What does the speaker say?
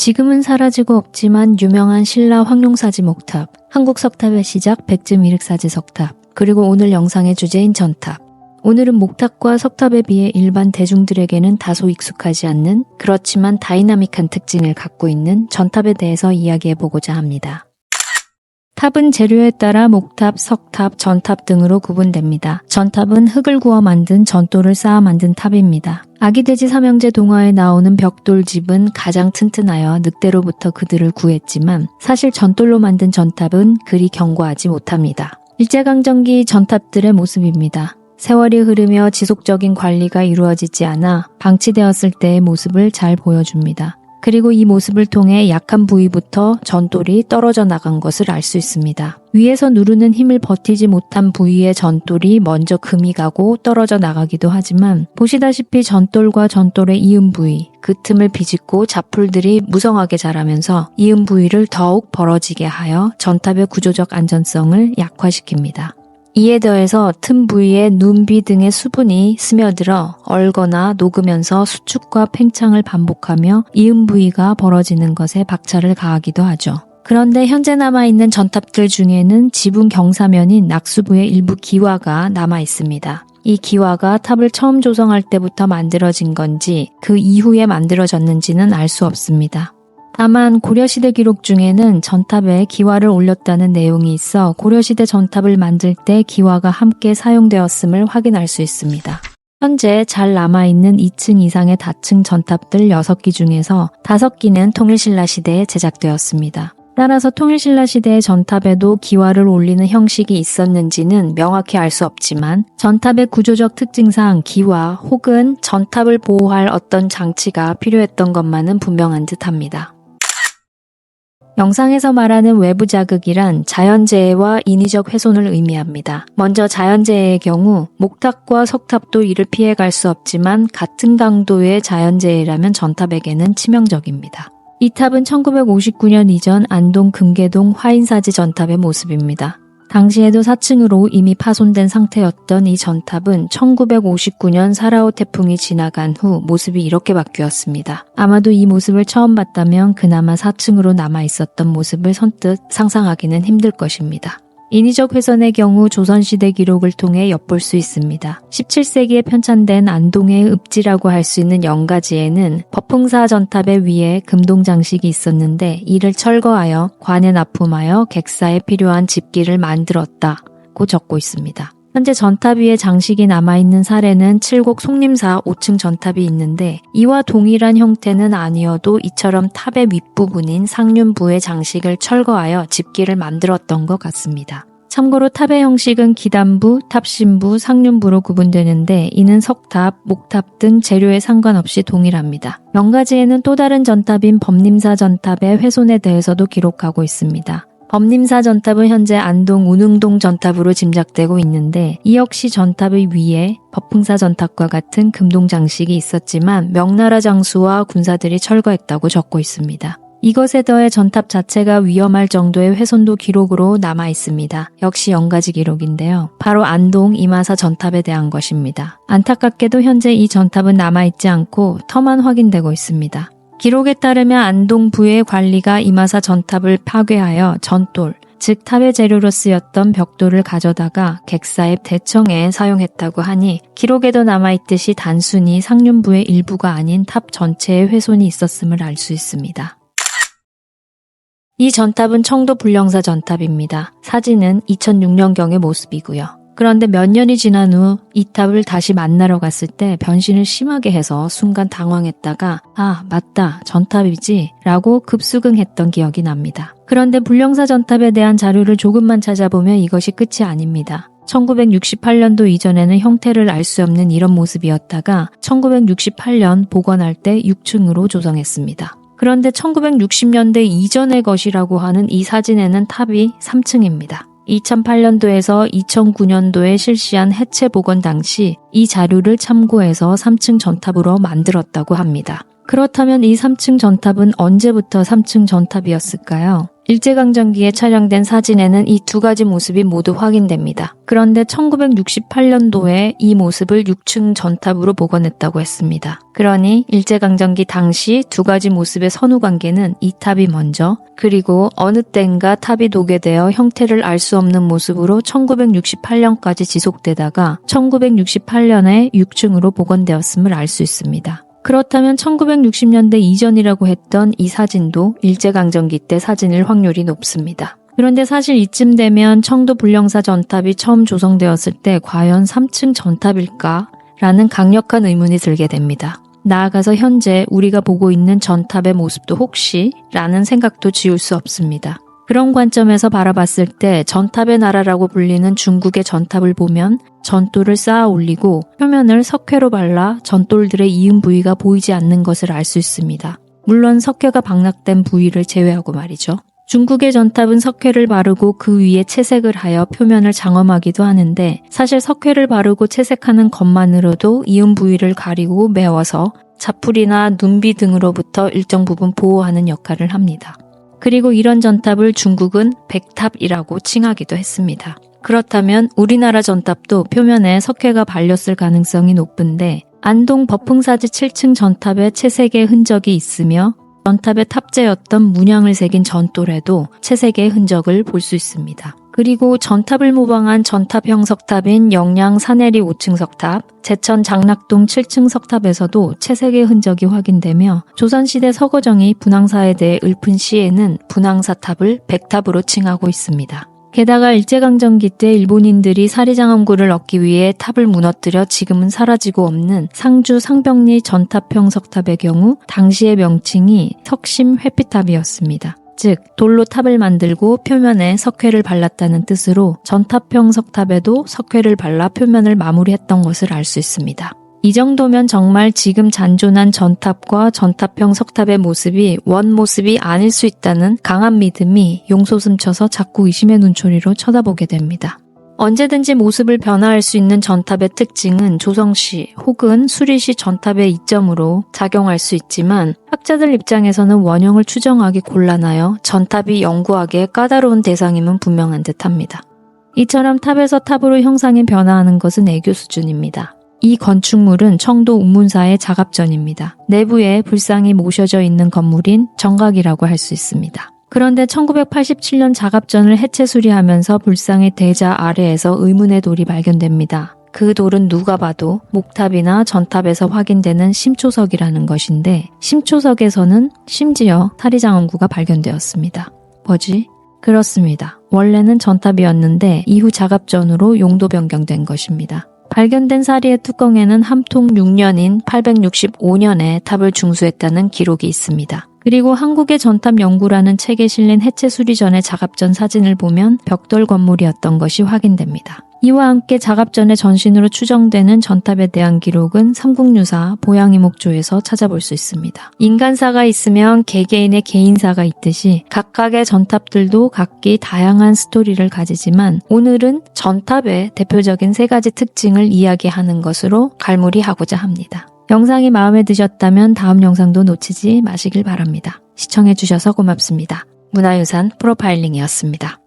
지금은 사라지고 없지만 유명한 신라 황룡사지 목탑, 한국 석탑의 시작 백제미륵사지 석탑, 그리고 오늘 영상의 주제인 전탑. 오늘은 목탑과 석탑에 비해 일반 대중들에게는 다소 익숙하지 않는, 그렇지만 다이나믹한 특징을 갖고 있는 전탑에 대해서 이야기해보고자 합니다. 탑은 재료에 따라 목탑, 석탑, 전탑 등으로 구분됩니다. 전탑은 흙을 구워 만든 전돌을 쌓아 만든 탑입니다. 아기돼지 삼형제 동화에 나오는 벽돌집은 가장 튼튼하여 늑대로부터 그들을 구했지만 사실 전돌로 만든 전탑은 그리 견고하지 못합니다. 일제강점기 전탑들의 모습입니다. 세월이 흐르며 지속적인 관리가 이루어지지 않아 방치되었을 때의 모습을 잘 보여줍니다. 그리고 이 모습을 통해 약한 부위부터 전돌이 떨어져 나간 것을 알 수 있습니다. 위에서 누르는 힘을 버티지 못한 부위의 전돌이 먼저 금이 가고 떨어져 나가기도 하지만 보시다시피 전돌과 전돌의 이음 부위, 그 틈을 비집고 자풀들이 무성하게 자라면서 이음 부위를 더욱 벌어지게 하여 전탑의 구조적 안전성을 약화시킵니다. 이에 더해서 틈 부위에 눈비 등의 수분이 스며들어 얼거나 녹으면서 수축과 팽창을 반복하며 이음 부위가 벌어지는 것에 박차를 가하기도 하죠. 그런데 현재 남아있는 전탑들 중에는 지붕 경사면인 낙수부의 일부 기와가 남아있습니다. 이 기와가 탑을 처음 조성할 때부터 만들어진 건지 그 이후에 만들어졌는지는 알 수 없습니다. 다만 고려시대 기록 중에는 전탑에 기와를 올렸다는 내용이 있어 고려시대 전탑을 만들 때 기와가 함께 사용되었음을 확인할 수 있습니다. 현재 잘 남아있는 2층 이상의 다층 전탑들 6기 중에서 5기는 통일신라 시대에 제작되었습니다. 따라서 통일신라 시대의 전탑에도 기와를 올리는 형식이 있었는지는 명확히 알 수 없지만 전탑의 구조적 특징상 기와 혹은 전탑을 보호할 어떤 장치가 필요했던 것만은 분명한 듯합니다. 영상에서 말하는 외부 자극이란 자연재해와 인위적 훼손을 의미합니다. 먼저 자연재해의 경우 목탑과 석탑도 이를 피해갈 수 없지만 같은 강도의 자연재해라면 전탑에게는 치명적입니다. 이 탑은 1959년 이전 안동 금계동 화인사지 전탑의 모습입니다. 당시에도 4층으로 이미 파손된 상태였던 이 전탑은 1959년 사라오 태풍이 지나간 후 모습이 이렇게 바뀌었습니다. 아마도 이 모습을 처음 봤다면 그나마 4층으로 남아있었던 모습을 선뜻 상상하기는 힘들 것입니다. 인위적 훼손의 경우 조선시대 기록을 통해 엿볼 수 있습니다. 17세기에 편찬된 안동의 읍지라고 할 수 있는 영가지에는 법흥사 전탑의 위에 금동 장식이 있었는데 이를 철거하여 관에 납품하여 객사에 필요한 집기를 만들었다고 적고 있습니다. 현재 전탑 위에 장식이 남아있는 사례는 칠곡 송림사 5층 전탑이 있는데 이와 동일한 형태는 아니어도 이처럼 탑의 윗부분인 상륜부의 장식을 철거하여 집기를 만들었던 것 같습니다. 참고로 탑의 형식은 기단부, 탑신부, 상륜부로 구분되는데 이는 석탑, 목탑 등 재료에 상관없이 동일합니다. 명가지에는 또 다른 전탑인 법림사 전탑의 훼손에 대해서도 기록하고 있습니다. 법림사 전탑은 현재 안동 운흥동 전탑으로 짐작되고 있는데 이 역시 전탑의 위에 법흥사 전탑과 같은 금동 장식이 있었지만 명나라 장수와 군사들이 철거했다고 적고 있습니다. 이것에 더해 전탑 자체가 위험할 정도의 훼손도 기록으로 남아 있습니다. 역시 영가지 기록인데요. 바로 안동 이마사 전탑에 대한 것입니다. 안타깝게도 현재 이 전탑은 남아있지 않고 터만 확인되고 있습니다. 기록에 따르면 안동부의 관리가 이마사 전탑을 파괴하여 전돌, 즉 탑의 재료로 쓰였던 벽돌을 가져다가 객사의 대청에 사용했다고 하니 기록에도 남아있듯이 단순히 상륜부의 일부가 아닌 탑 전체의 훼손이 있었음을 알 수 있습니다. 이 전탑은 청도 불령사 전탑입니다. 사진은 2006년경의 모습이고요. 그런데 몇 년이 지난 후 이 탑을 다시 만나러 갔을 때 변신을 심하게 해서 순간 당황했다가 아 맞다 전탑이지 라고 급수긍했던 기억이 납니다. 그런데 불령사 전탑에 대한 자료를 조금만 찾아보면 이것이 끝이 아닙니다. 1968년도 이전에는 형태를 알 수 없는 이런 모습이었다가 1968년 복원할 때 6층으로 조성했습니다. 그런데 1960년대 이전의 것이라고 하는 이 사진에는 탑이 3층입니다. 2008년도에서 2009년도에 실시한 해체 복원 당시 이 자료를 참고해서 3층 전탑으로 만들었다고 합니다. 그렇다면 이 3층 전탑은 언제부터 3층 전탑이었을까요? 일제강점기에 촬영된 사진에는 이 두 가지 모습이 모두 확인됩니다. 그런데 1968년도에 이 모습을 6층 전탑으로 복원했다고 했습니다. 그러니 일제강점기 당시 두 가지 모습의 선후관계는 이 탑이 먼저, 그리고 어느 땐가 탑이 도개되어 형태를 알 수 없는 모습으로 1968년까지 지속되다가 1968년에 6층으로 복원되었음을 알 수 있습니다. 그렇다면 1960년대 이전이라고 했던 이 사진도 일제강점기 때 사진일 확률이 높습니다. 그런데 사실 이쯤 되면 청도 불령사 전탑이 처음 조성되었을 때 과연 3층 전탑일까? 라는 강력한 의문이 들게 됩니다. 나아가서 현재 우리가 보고 있는 전탑의 모습도 혹시? 라는 생각도 지울 수 없습니다. 그런 관점에서 바라봤을 때 전탑의 나라라고 불리는 중국의 전탑을 보면 전돌을 쌓아 올리고 표면을 석회로 발라 전돌들의 이은 부위가 보이지 않는 것을 알 수 있습니다. 물론 석회가 방락된 부위를 제외하고 말이죠. 중국의 전탑은 석회를 바르고 그 위에 채색을 하여 표면을 장엄하기도 하는데 사실 석회를 바르고 채색하는 것만으로도 이은 부위를 가리고 메워서 자풀이나 눈비 등으로부터 일정 부분 보호하는 역할을 합니다. 그리고 이런 전탑을 중국은 백탑이라고 칭하기도 했습니다. 그렇다면 우리나라 전탑도 표면에 석회가 발렸을 가능성이 높은데 안동 법흥사지 7층 전탑에 채색의 흔적이 있으며 전탑의 탑재였던 문양을 새긴 전돌에도 채색의 흔적을 볼 수 있습니다. 그리고 전탑을 모방한 전탑형 석탑인 영양 사내리 5층 석탑, 제천 장락동 7층 석탑에서도 채색의 흔적이 확인되며 조선시대 서거정이 분황사에 대해 읊은 시에는 분황사탑을 백탑으로 칭하고 있습니다. 게다가 일제강점기 때 일본인들이 사리장엄구를 얻기 위해 탑을 무너뜨려 지금은 사라지고 없는 상주 상병리 전탑형 석탑의 경우 당시의 명칭이 석심 회피탑이었습니다. 즉 돌로 탑을 만들고 표면에 석회를 발랐다는 뜻으로 전탑형 석탑에도 석회를 발라 표면을 마무리했던 것을 알 수 있습니다. 이 정도면 정말 지금 잔존한 전탑과 전탑형 석탑의 모습이 원모습이 아닐 수 있다는 강한 믿음이 용솟음쳐서 자꾸 의심의 눈초리로 쳐다보게 됩니다. 언제든지 모습을 변화할 수 있는 전탑의 특징은 조성시 혹은 수리시 전탑의 이점으로 작용할 수 있지만 학자들 입장에서는 원형을 추정하기 곤란하여 전탑이 연구하기에 까다로운 대상임은 분명한 듯합니다. 이처럼 탑에서 탑으로 형상이 변화하는 것은 애교 수준입니다. 이 건축물은 청도 운문사의 작업전입니다. 내부에 불상이 모셔져 있는 건물인 정각이라고 할 수 있습니다. 그런데 1987년 작업전을 해체 수리하면서 불상의 대자 아래에서 의문의 돌이 발견됩니다. 그 돌은 누가 봐도 목탑이나 전탑에서 확인되는 심초석이라는 것인데 심초석에서는 심지어 사리장엄구가 발견되었습니다. 뭐지? 그렇습니다. 원래는 전탑이었는데 이후 작업전으로 용도 변경된 것입니다. 발견된 사리의 뚜껑에는 함통 6년인 865년에 탑을 중수했다는 기록이 있습니다. 그리고 한국의 전탑 연구라는 책에 실린 해체 수리 전의 작업전 사진을 보면 벽돌 건물이었던 것이 확인됩니다. 이와 함께 작업전의 전신으로 추정되는 전탑에 대한 기록은 삼국유사 보양이목조에서 찾아볼 수 있습니다. 인간사가 있으면 개개인의 개인사가 있듯이 각각의 전탑들도 각기 다양한 스토리를 가지지만 오늘은 전탑의 대표적인 세 가지 특징을 이야기하는 것으로 갈무리하고자 합니다. 영상이 마음에 드셨다면 다음 영상도 놓치지 마시길 바랍니다. 시청해주셔서 고맙습니다. 문화유산 프로파일링이었습니다.